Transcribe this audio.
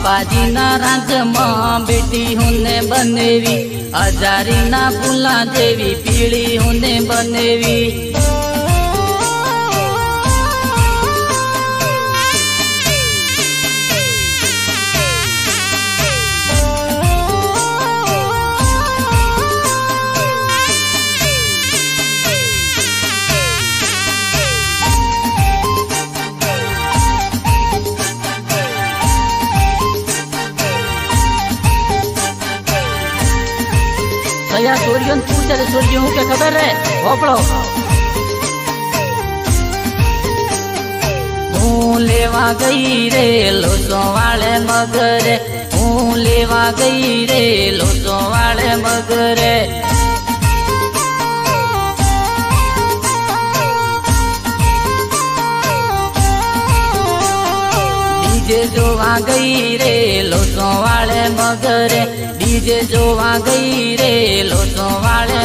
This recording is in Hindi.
अंबाजी ना राज मां बेटी होने बनेवी हजारी ना फूला देवी पीड़ी होने बनेवी सूर्यन पूछे सूर्य हूँ क्या खबर है ओपड़ो हूँ लेवा गई रे लोसो वाले मगरे हूँ लेवा गई रे लोसो वाले मगरे डीजे जोवा गई रे लोसो वाले मगरे डीजे जोवा गई रे लोसो वाले